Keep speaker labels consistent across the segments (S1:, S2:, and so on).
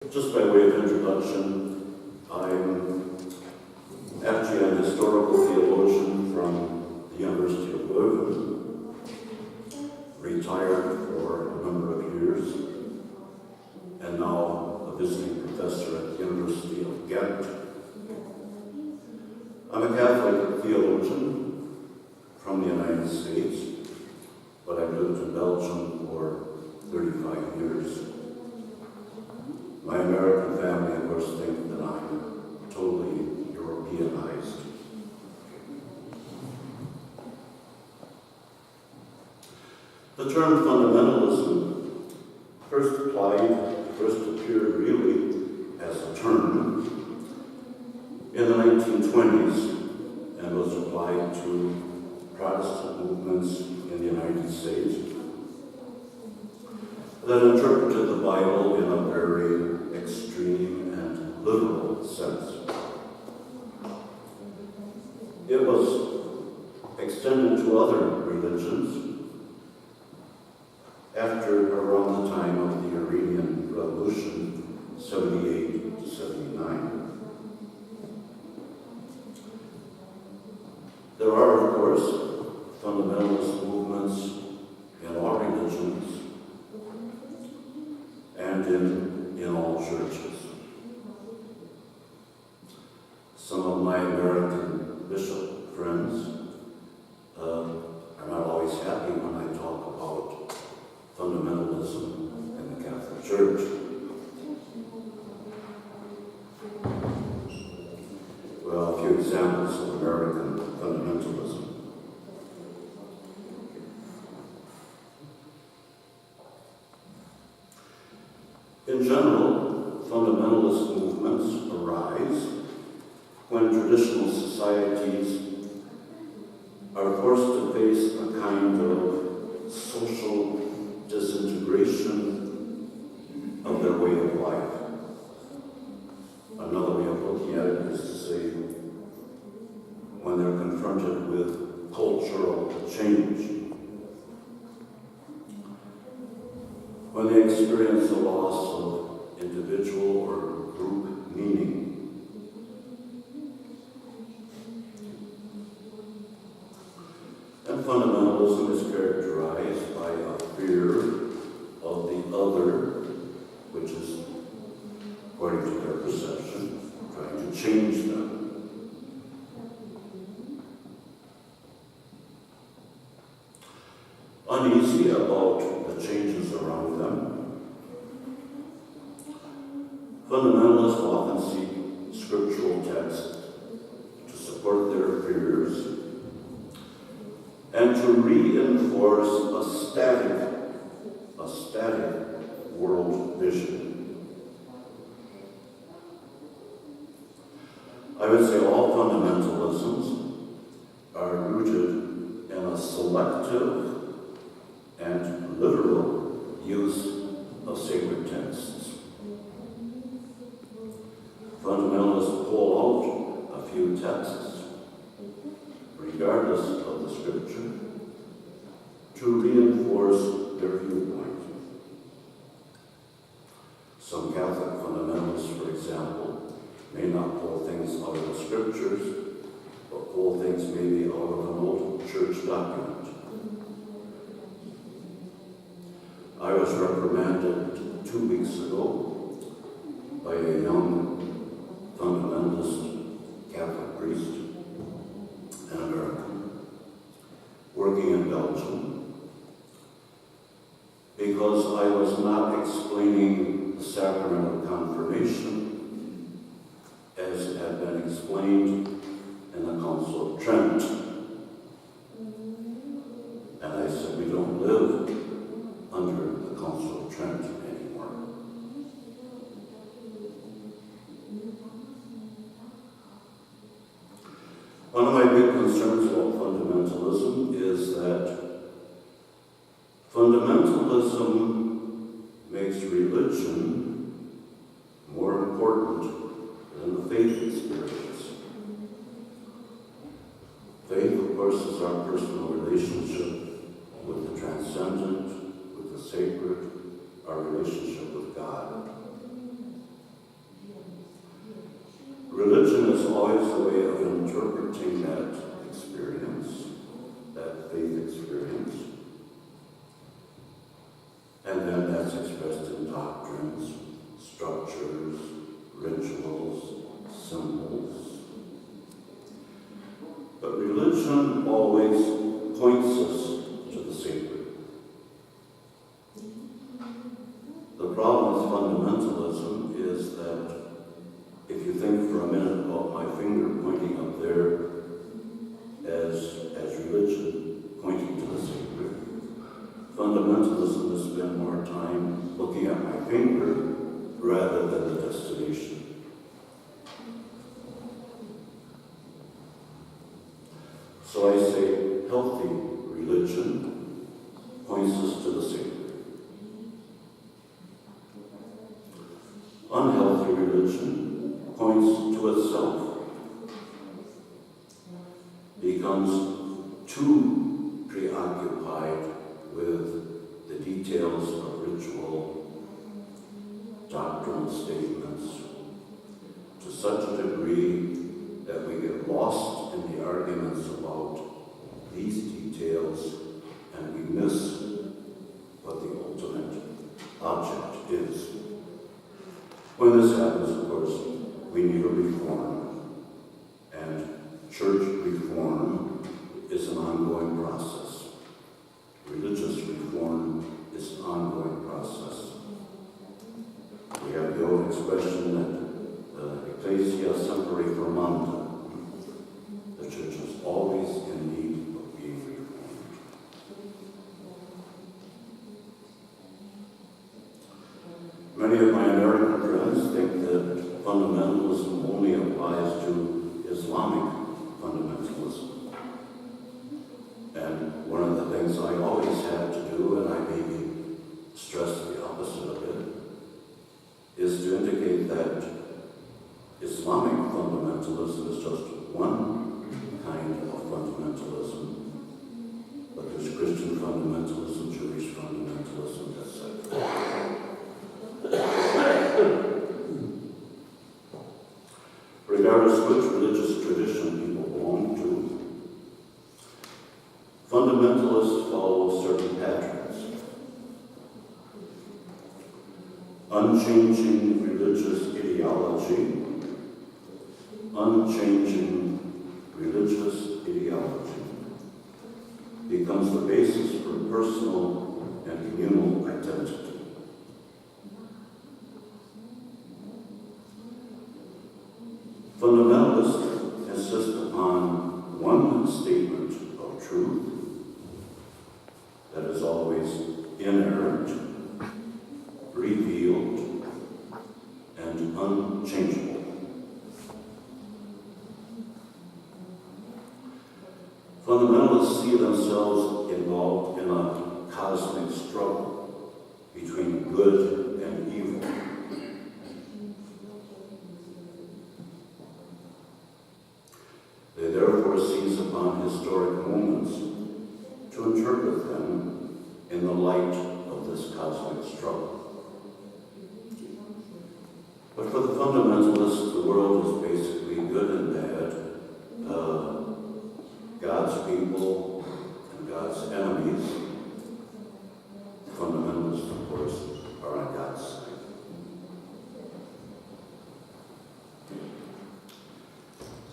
S1: Just by way of introduction, I'm actually an historical theologian from the University of Leuven, retired for a number of years, and now a visiting professor at the University of Ghent. I'm a Catholic theologian from the United States, but I've lived in Belgium for 35 years. My American family, of course, think that I'm totally Europeanized. The term fundamentalism first appeared really as a term in the 1920s and was applied to Protestant movements in the United States that interpreted the Bible in a very extreme and literal sense. It was extended to other religions after around the time of the Iranian Revolution, 78 to 79. There are, of course, fundamentalist movements in all religions and in all churches. Some of my American bishop friends are not always happy when I talk about fundamentalism in the Catholic Church. Well, a few examples of American fundamentalism. In general, fundamentalist movements arise when traditional societies are forced to face a kind of social disintegration of their way of life. Another way of looking at it is to say when they're confronted with cultural change, when they experience a loss of individual or group meaning. And fundamentalism is characterized by a fear of the other, which is, according to their perception, trying to change them. Uneasy about the changes around them, fundamentalists often seek scriptural texts to support their fears and to reinforce a static world vision. I would say all fundamentalisms are rooted in a selective and literal use of sacred texts. Fundamentalists pull out a few texts, regardless of the scripture, to reinforce their viewpoint. Some Catholic fundamentalists, for example, may not pull things out of the scriptures, but pull things maybe out of an old church document. I was reprimanded 2 weeks ago by a young fundamentalist Catholic priest, an American, working in Belgium, because I was not explaining the sacrament of confirmation as it had been explained in the Council of Trent. And I said, we don't live under the Council of Trent anymore. One of my big concerns about fundamentalism is that fundamentalism makes religion more important than the faith experience. Faith, of course, is our personal relationship with the transcendent, with the sacred, our relationship with God. Religion is always a way of interpreting that experience, that faith experience, and then that's expressed in doctrines, structures, rituals, symbols. But religion always points us to the sacred. The problem with fundamentalism is that if you think for a minute about my finger pointing up there as religion pointing to the sacred, fundamentalism has spent more time looking at my finger rather than the destination. So I say healthy religion points us to the sacred. Unhealthy religion points to itself, becomes too preoccupied with the details of ritual, doctrinal statements, to such a degree that we get lost in the arguments about these details and we miss what the ultimate object is. When this happens, of course, we need a reform, and church reform is an ongoing process. Religious reform is an ongoing process. We have the old expression that ecclesia sempre reformanda. The church is always in need of being reformed. Many of my American friends think that fundamentalism only applies to Islamic fundamentalism. And one of the things I always have to do, and I maybe stress the opposite of it, is to indicate that Islamic fundamentalism is just one kind of fundamentalism, but there's Christian fundamentalism, Jewish fundamentalism, etc. Regardless which religious tradition people belong to, fundamentalists follow certain patterns. Unchanging religious ideology, becomes the basis for personal and communal identity. Fundamentalists insist upon one statement of truth that is always inerrant, revealed, and unchangeable. Fundamentalists see themselves involved in a cosmic struggle between good and evil. They therefore seize upon historic moments to interpret them in the light of this cosmic struggle. But for the fundamentalists, the world is basically good and bad. God's people and God's enemies. Fundamentalists, of course, are on God's side.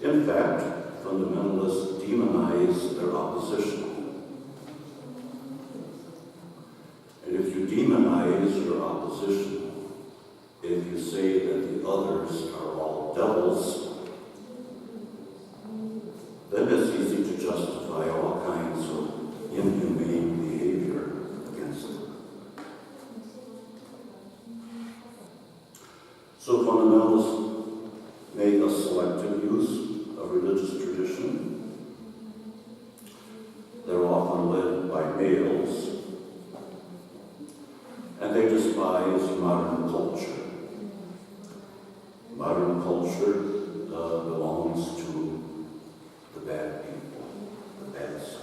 S1: In fact, fundamentalists demonize their opposition. And if you demonize your opposition, if you say that the others are all devils, then it's easy to justify all kinds of inhumane behavior against them. So fundamentalists make a selective use of religious tradition. They're often led by males, and they despise modern culture. Modern culture belongs to the bad people, the bad side.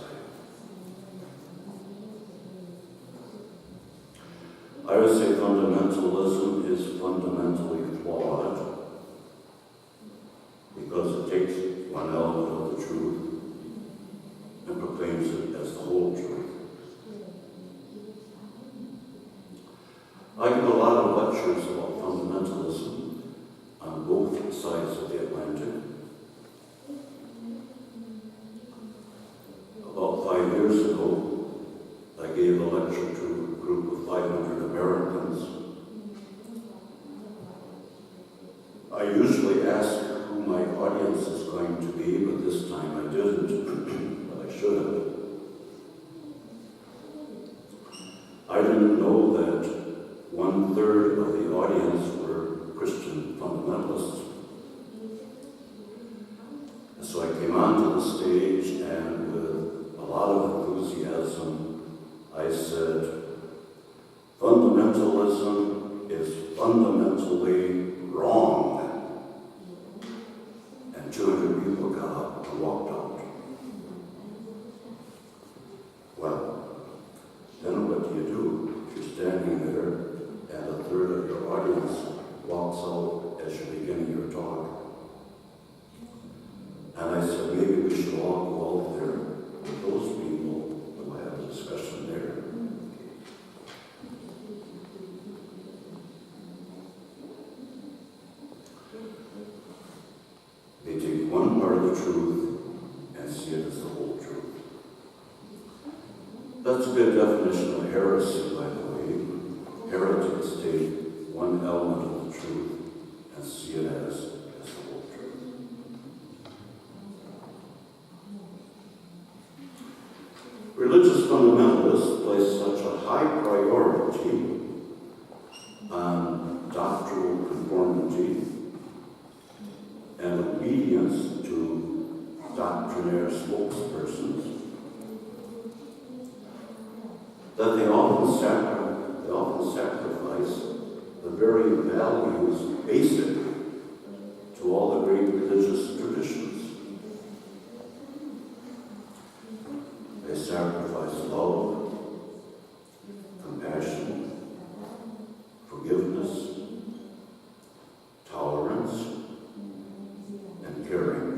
S1: I would say fundamentalism is fundamentally flawed I usually ask who my audience is going to be, but this time I didn't, but I should have. I didn't know that 1/3 of the audience were Christian fundamentalists. And so I came onto the stage and with a lot of enthusiasm, I said, fundamentalism is fundamentally wrong. And 200 people got up and walked out. Well, then what do you do if you're standing there and 1/3 of your audience walks out as you're beginning your talk? And I said, maybe we should all go out there with those people and we'll have a discussion there. They take one part of the truth and see it as the whole truth. That's a good definition of heresy, by the way. Heretics take one element of the truth and see it as the whole truth. Religious fundamentalists place such a high priority on doctrinal conformity and obedience to doctrinaire spokespersons that they often sacrifice the very values basic to all the great religious traditions. They sacrifice love, compassion, forgiveness, tolerance, and caring.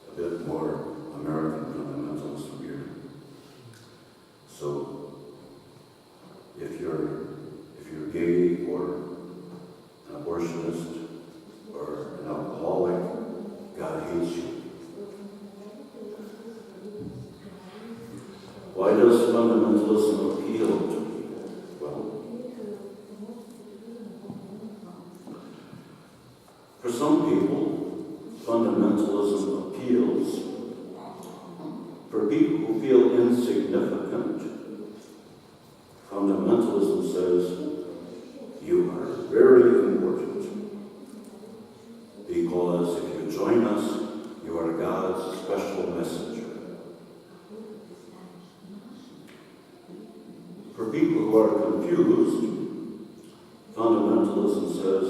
S1: A bit more American fundamentalism here. So, if you're gay or an abortionist or an alcoholic, God hates you. Why does fundamentalism appeal to people? Well, for some people, fundamentalism appeals for people who feel insignificant. Fundamentalism says, you are very important, because if you join us, you are God's special messenger. For people who are confused, fundamentalism says,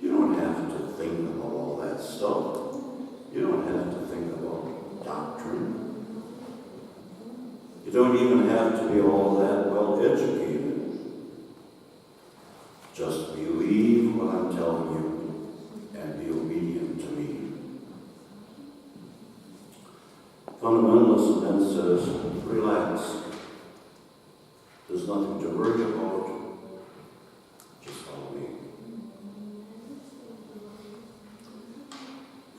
S1: you don't have to think about all that stuff. You don't have to think about doctrine. You don't even have to be all that well educated. Just believe what I'm telling you and be obedient to me. Fundamentalism then says, relax. There's nothing to worry about. Just follow me.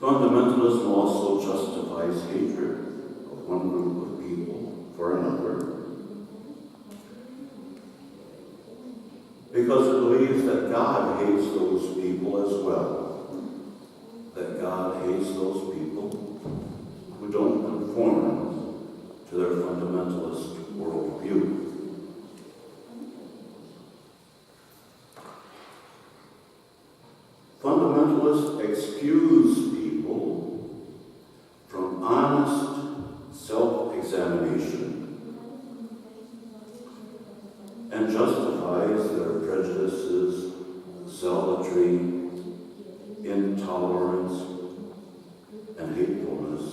S1: Fundamentalism also justifies hatred of one group of people for another, because it believes that God hates those people as well. That God hates those people who don't conform to their fundamentalist worldview. Fundamentalists excuse people from honest self-examination and justifies their prejudices, zealotry, intolerance, and hatefulness.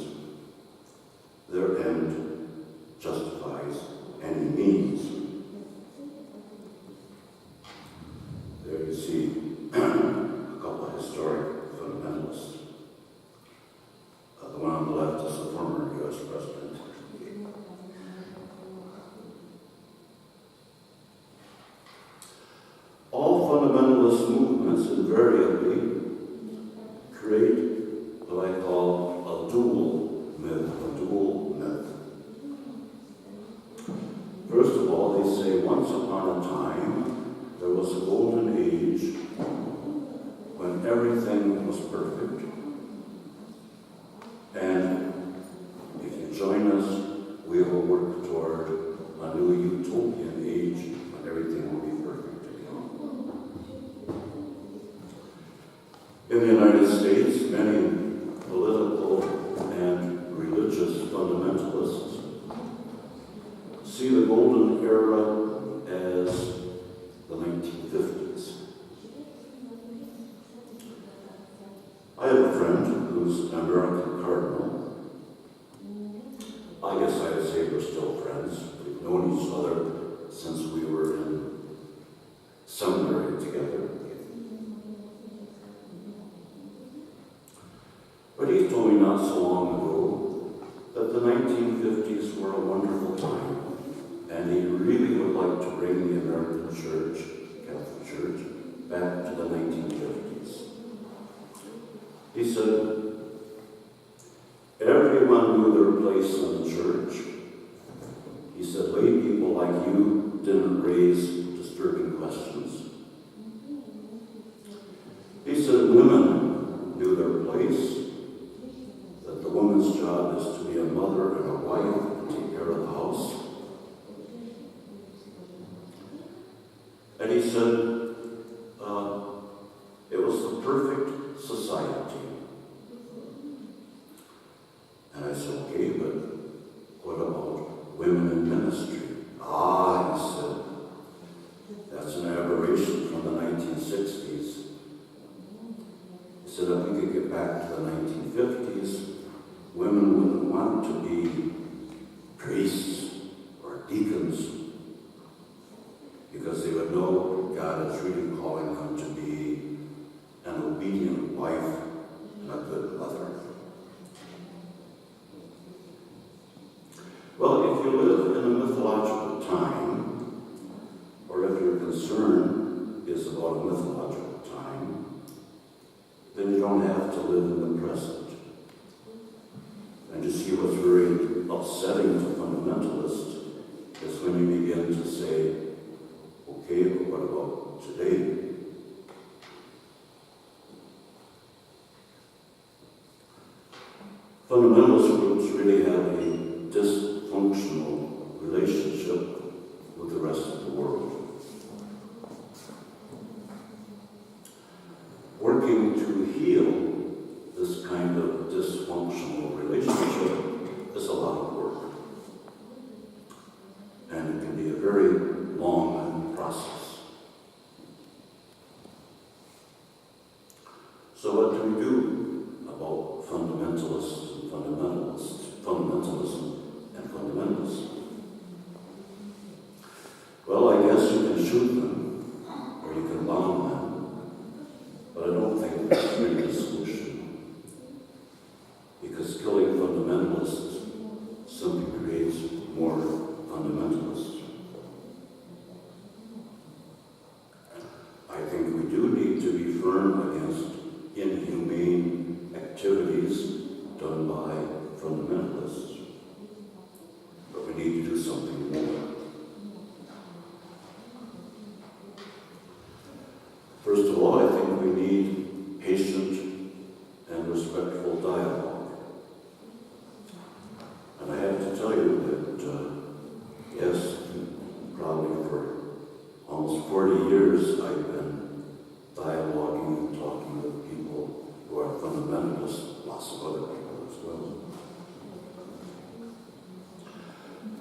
S1: Their end justifies any means. There you see a couple of historic fundamentalists. The one on the left is the former U.S. president. All fundamentalist movements invariably create what I call a dual myth, first of all, they say once upon a time there was a golden age when everything was perfect. And if you join us, we will work toward a new utopian age when everything will be perfect again. In the United States, many political and religious fundamentalists see the golden era as the 1950s. I have a friend who's an American cardinal. I guess I would say we're still friends. We've known each other since we were in seminary together. But he told me not so long ago that the 1950s were a wonderful time, and he really would like to bring the American Church, Catholic Church, back to the 1950s. He said, everyone knew their place in the church. He said, lay people like you didn't raise disturbing questions. He said, women knew their place, that the woman's job is to be a mother and a wife and take care of the house. And he said, it was the perfect society. And I said, okay, but what about women in ministry? He said, that's an aberration from the 1960s. He said, if we could get back to the 1950s, women wouldn't want to be priests or deacons because they would know God is really calling them to be an obedient wife and a good mother. Well, if you live in a mythological time, or if your concern is about a mythological time, then you don't have to live in the present. And you see what's very upsetting to fundamentalists is when you begin to say, okay, but what about today? Fundamentalist groups really have a dysfunctional relationship with the rest of the world. Working to heal this kind of dysfunctional relationship is a lot of work. And it can be a very long process. So what do we do about fundamentalists and fundamentalism and fundamentalism? Well, I guess you can shoot them, or you can bomb them, but I don't think that's really the solution. Because killing fundamentalists simply creates more fundamentalists. I think we do need to be firm against inhumane activities done by fundamentalists. But we need to do something more. First of all, I think we need patient and respectful dialogue. And I have to tell you that, yes, probably for almost 40 years I've been dialoguing and talking with people who are fundamentalists, lots of other people as well.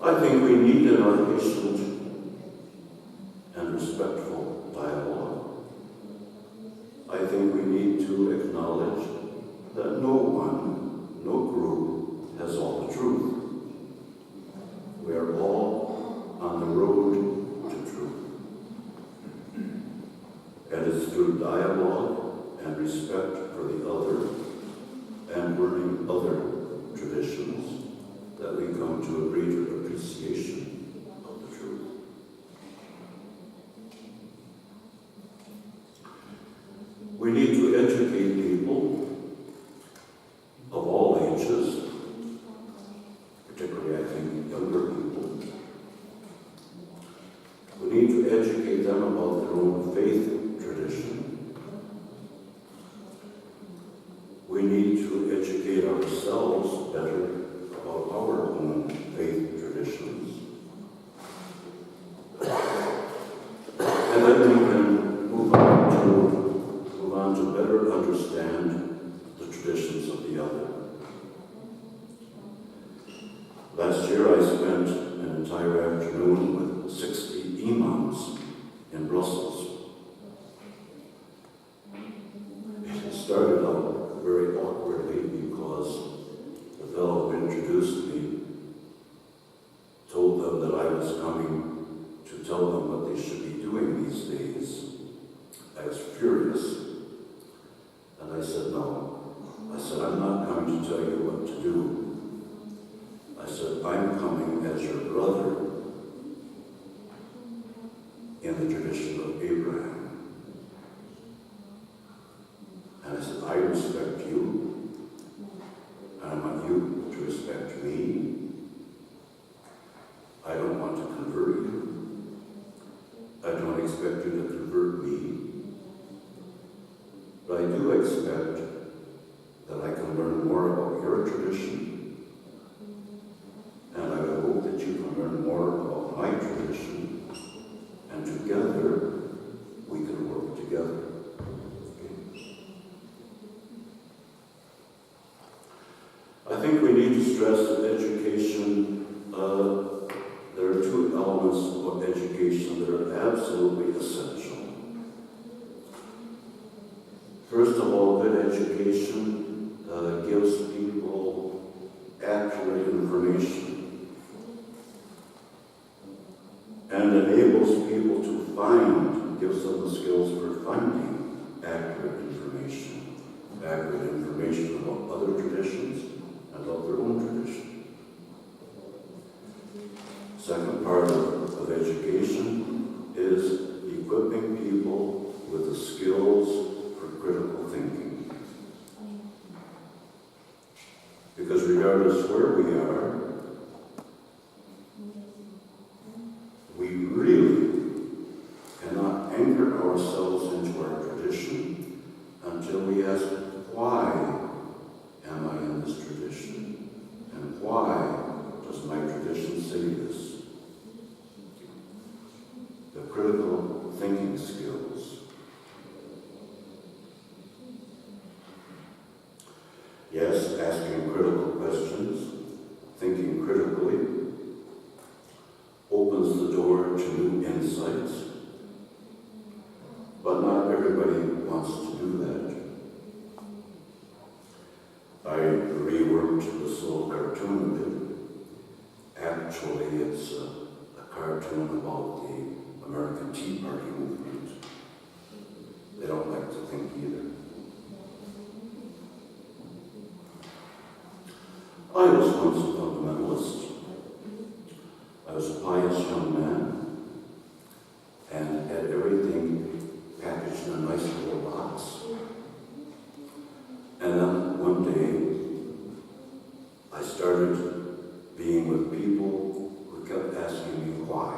S1: I think we need in our patient and respectful dialogue. I think we need to acknowledge that no one, no group has all the truth. We are all on the road to truth. And it's through dialogue and respect for the other and learning other traditions that we come to a greater appreciation of the truth. We need to educate people of all ages, particularly I think younger people, about their own faith tradition. We need to educate ourselves better about our own faith traditions. And then we can move on to better understand the traditions of the other. Last year I spent an entire afternoon with 60 imams in Brussels. It started out very awkwardly because the fellow who introduced me told them that I was coming to tell them what they should be doing these days. I was furious. And I said, no. I said, I'm not coming to tell you what to do. I said, I'm coming as your brother in the tradition of Abraham. And I said, I respect you, and I want you to respect me. I don't want to convert you. I don't expect you to convert me. But I do expect that I can learn more about your tradition, and I hope that you can learn more about my tradition, and together we can work together. Okay. I think we need to stress that education, there are two elements of education that are absolutely essential. First of all, good education gives people accurate information and enables people to find, gives them the skills for finding accurate information about other traditions and about their own tradition. Second part of education is equipping people with the skills for critical thinking. Because regardless where we are, we really cannot anchor ourselves into our tradition until we ask, why am I in this tradition? And why does my tradition say this? The critical thinking skills. Yes, asking critical questions, thinking critically, opens the door to new insights, but not everybody wants to do that. I reworked the Soul cartoon a bit. Actually, it's a cartoon about the American Tea Party movement. They don't like to think either. I was once a fundamentalist. I was a pious young man and had everything packaged in a nice little box. And then one day, I started being with people who kept asking me why.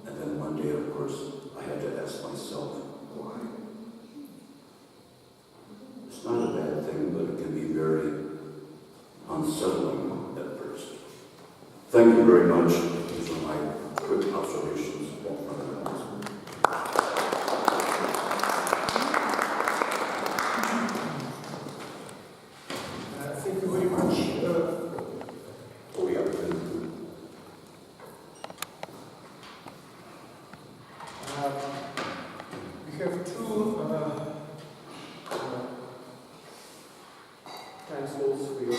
S1: And then one day, of course, I had to ask myself why. It's not a bad thing, but it can be very unsettling at first. Thank you very much. These are my quick observations about fundamentalism.
S2: Thank you very much. We have two time slots for your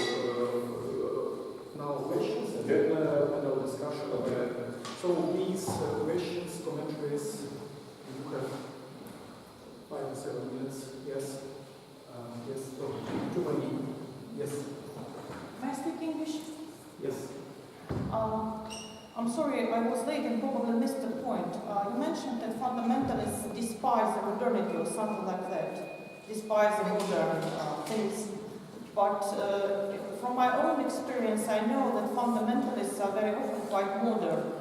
S2: now questions and then panel discussion. So these questions, commentaries, you have 5 to 7 minutes. Yes. Yes. Oh, too many. Yes.
S3: May I speak English?
S2: Yes.
S3: I'm sorry, I was late and probably missed the point. You mentioned that fundamentalists despise the modernity or something like that, despise the modern things. But from my own experience, I know that fundamentalists are very often quite modern,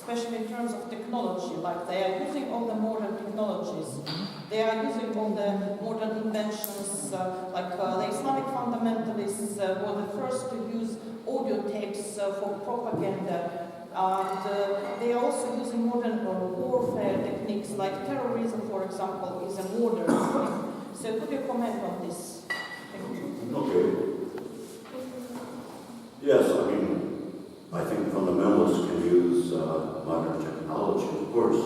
S3: especially in terms of technology, like they are using all the modern technologies, they are using all the modern inventions, like the Islamic fundamentalists were the first to use audio tapes for propaganda, and they are also using modern warfare techniques, like terrorism, for example, is a modern thing. So could you comment on this? Thank you.
S1: Okay. Yes, I think fundamentalists can use modern technology, of course,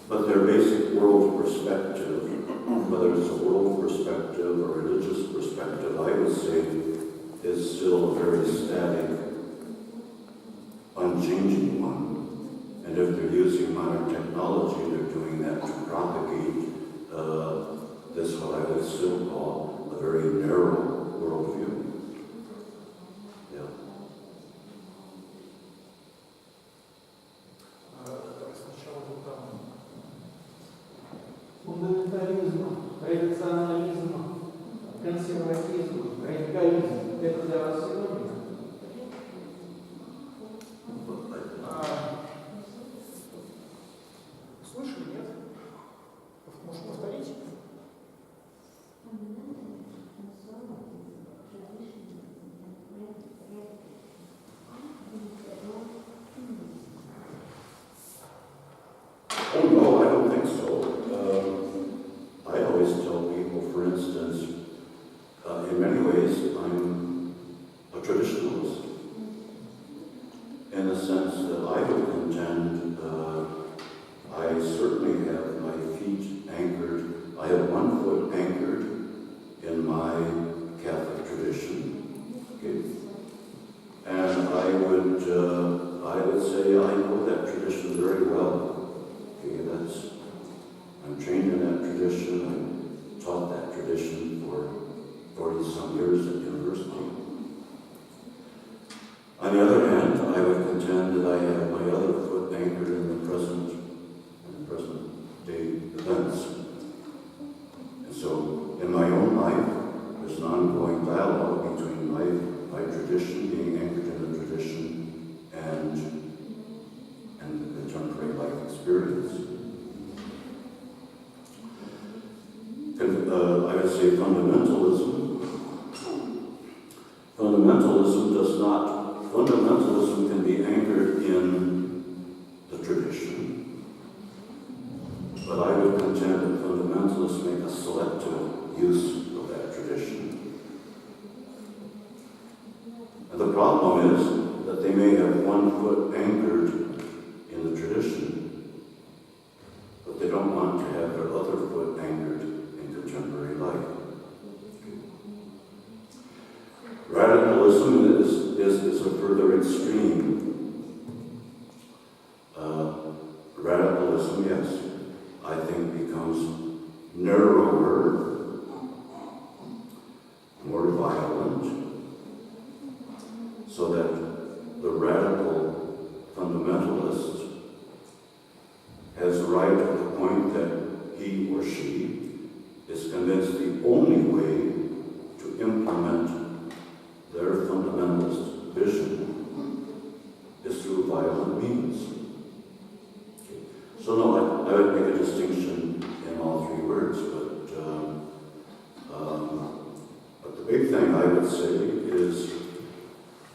S1: but their basic world perspective, whether it's a world perspective or religious perspective, I would say is still a very static, unchanging one. And if they're using modern technology, they're doing that to propagate this, what I would still call a very narrow worldview.
S4: Фундаментализм, традиционализм, консерватизм, радикализм – это для вас синонимы?
S2: Слышали, нет? Может, повторить?
S1: Oh, no, I don't think so. I always tell people, for instance, in many ways, I'm a traditionalist, in the sense that I would contend I certainly have my feet anchored, I have one foot anchored in my Catholic tradition, okay? And I would say I know that tradition very well. I'm trained in that tradition. I've taught that tradition for 40-some years at university. On the other hand, I would contend that I have my other foot anchored in the present day events. And so, in my own life, there's an ongoing dialogue between my tradition, being anchored in the tradition, and the contemporary life experience. I would say fundamentalism can be anchored in the tradition, but I would contend that fundamentalists make a selective use of that tradition. And the problem is that they may have one foot anchored in the tradition, but they don't want to have their other foot anchored in contemporary life. Radicalism is a further extreme. Radicalism, yes, I think becomes narrower, more violent, so that the radical fundamentalist has arrived at the point that he or she is convinced the only way to implement their fundamentalist vision is through violent means. So no, I would make a distinction in all three words, but the big thing I would say is,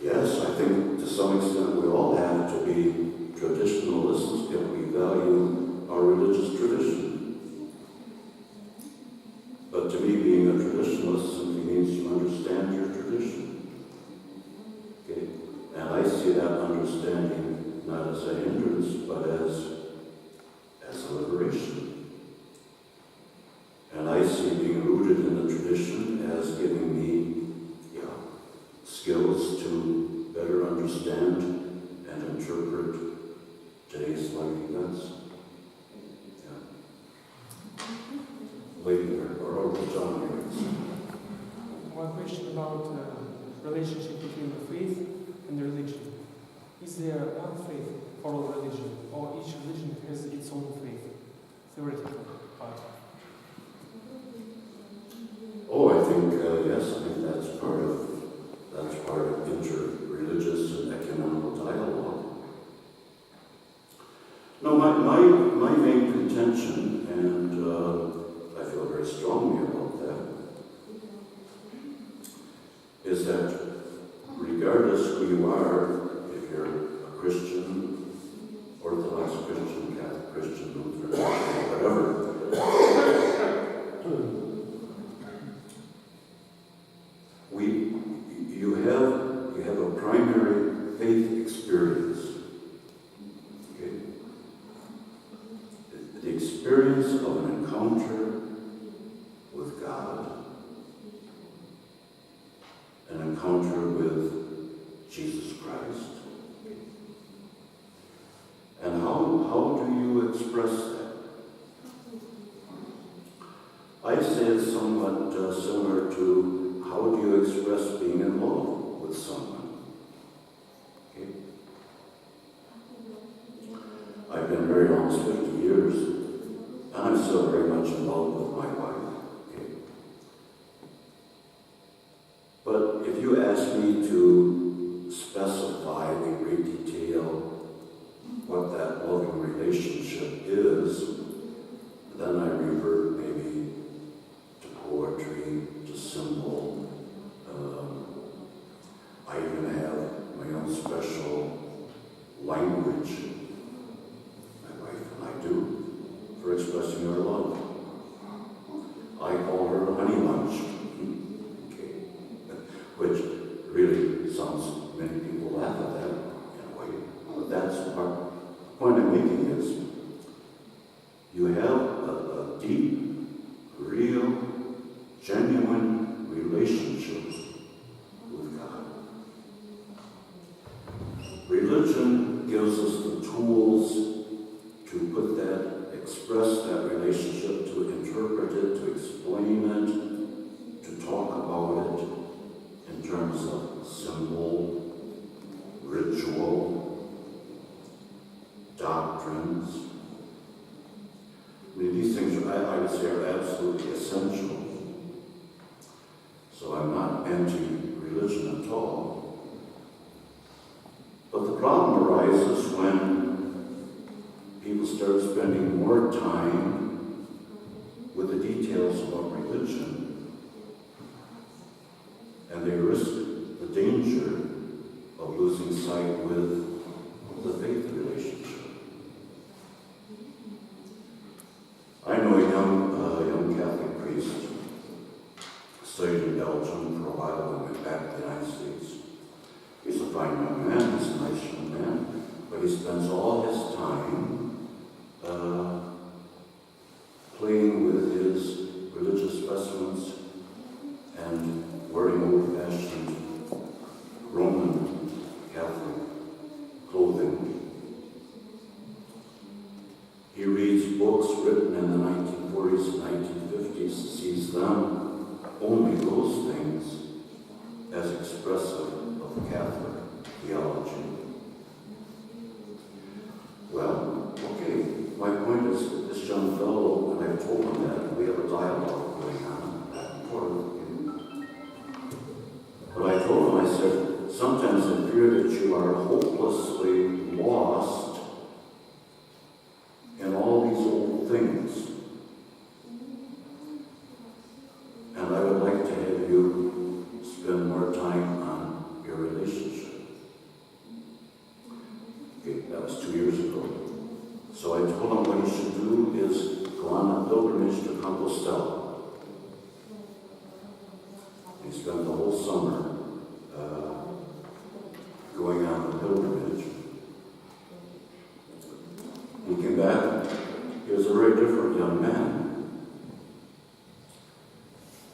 S1: yes, I think to some extent we all have to be traditionalists if we value our religious tradition. But to me, being a traditionalist simply means you understand your tradition. Okay? And I see that understanding not as a hindrance, but as a liberation. And I see being rooted in the tradition as giving me skills to better understand and interpret today's life events. Lady or John here.
S5: One question about relationship between the faith and the religion. Is there one faith for all religion, or each religion has its own faith, theoretical part?
S1: Oh, I think yes. I think that's part of interreligious and ecumenical dialogue. attention, and I feel very strongly about that, is that regardless who you are, if you're a Christian, Orthodox Christian, Catholic Christian, Lutheran, whatever, you have a primary faith experience. Okay? The experience of an encounter with God, an encounter with Jesus Christ. And how do you express that? I say it's somewhat similar to how do you express being in love with someone? Okay? I've been married almost 50 years, and I'm still very much in love with my wife. Okay? But if you ask me to specify in great detail what that loving relationship is, then I revert maybe to poetry, to symbol. I even have my own special language, my wife and I do, for expressing our love. I call her honey bunch, okay, which really sounds, many people laugh at that in a way, but that's the point I'm making is, you have a deep, real, genuine relationship with God. Religion gives us the tools to put that, express that relationship, to interpret it, to explain it, to talk about it in terms of symbol, ritual, doctrines. I mean, these things I would say are absolutely essential. So I'm not anti-religion at all. But the problem arises when people start spending more time with the details about religion, and they risk the danger of losing sight with the faith relationship. I know a young Catholic priest, studied in Belgium for a while and went back to the United States. He's a fine young man, he's a nice young man, but he spends all his time playing with his religious vestments and wearing old-fashioned Roman Catholic clothing. He reads books written in the 1940s and 1950s, sees them, only those things, as expressive of Catholic theology. Well, okay, my point is that this young fellow, and I've told him that, and we have a dialogue going on back and forth. But I told him, I said, sometimes I fear that you are hopelessly lost in all these old things. And I would like to have you spend more time on your relationship. Okay, that was 2 years ago. So I told him what he should do is go on a pilgrimage to Compostela. He spent the whole summer going on the pilgrimage. He came back, he was a very different young man.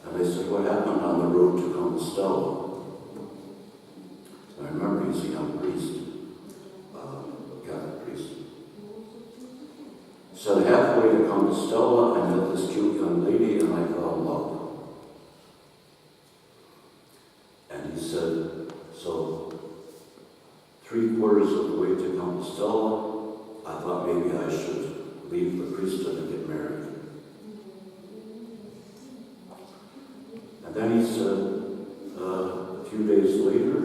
S1: And I said, what happened on the road to Compostela? I remember he's a young priest, Catholic priest. Said halfway to Compostela, I met this cute young lady and I fell in love. And he said, so 3/4 of the way to Compostela, I thought maybe I should leave the priesthood and get married. And then he said, a few days later,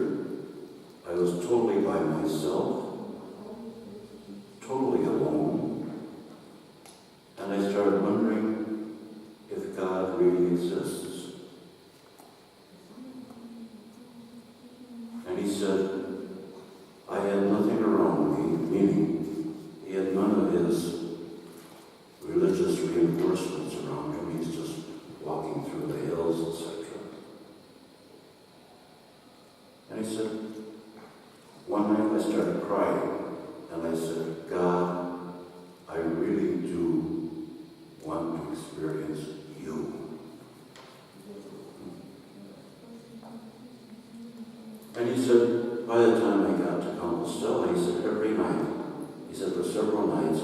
S1: I was totally by myself, totally alone, and said, for several nights,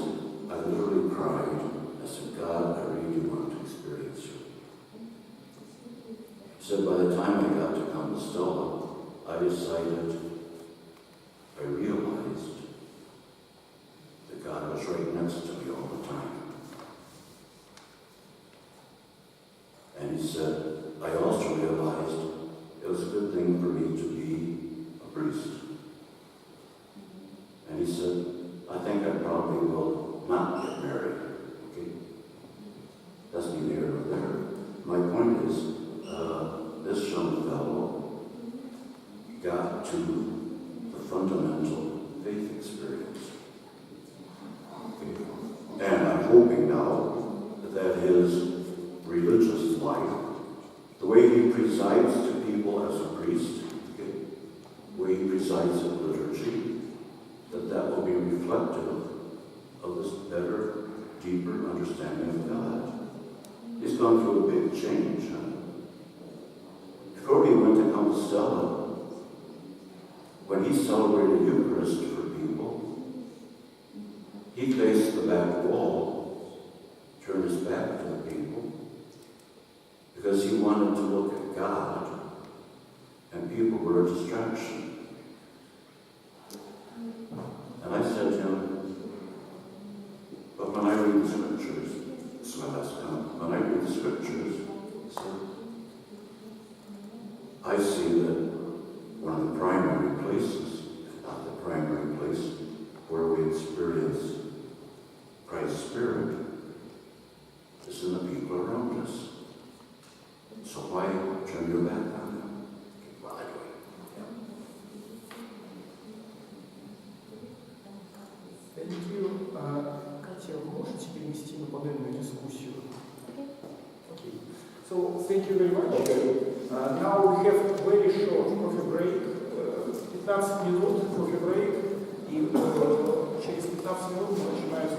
S1: I literally cried. I said, God, I really want to experience you. He said, by the time I got to Compostela, I realized that God was right next to me all the time. And he said, I also realized it was a good thing for me to be a priest. And he said, I think I probably will not get married. Okay? That's neither here nor there. My point is, this young fellow got to the fundamental faith experience. Okay? And I'm hoping now that his religious life, the way he presides to people as a priest, okay, the way he presides at liturgy, that will be reflective of this better, deeper understanding of God. He's gone through a big change. Huh? Before he went to Compostela, when he celebrated Eucharist for people, he faced the back wall, turned his back to the people, because he wanted to look at God, and people were a distraction. And I said to him, but when I read the scriptures, this is my last comment, when I read the scriptures, I see that one of the primary places, if not the primary place, where we experience Christ's Spirit is in the people around us. So why turn your back on them? Well, anyway.
S2: Thank you. Катя, вы можете перенести на панельную дискуссию? Okay. So, thank you very much. Now we have very short coffee break. 15 минут coffee break. И через 15 минут мы начинаем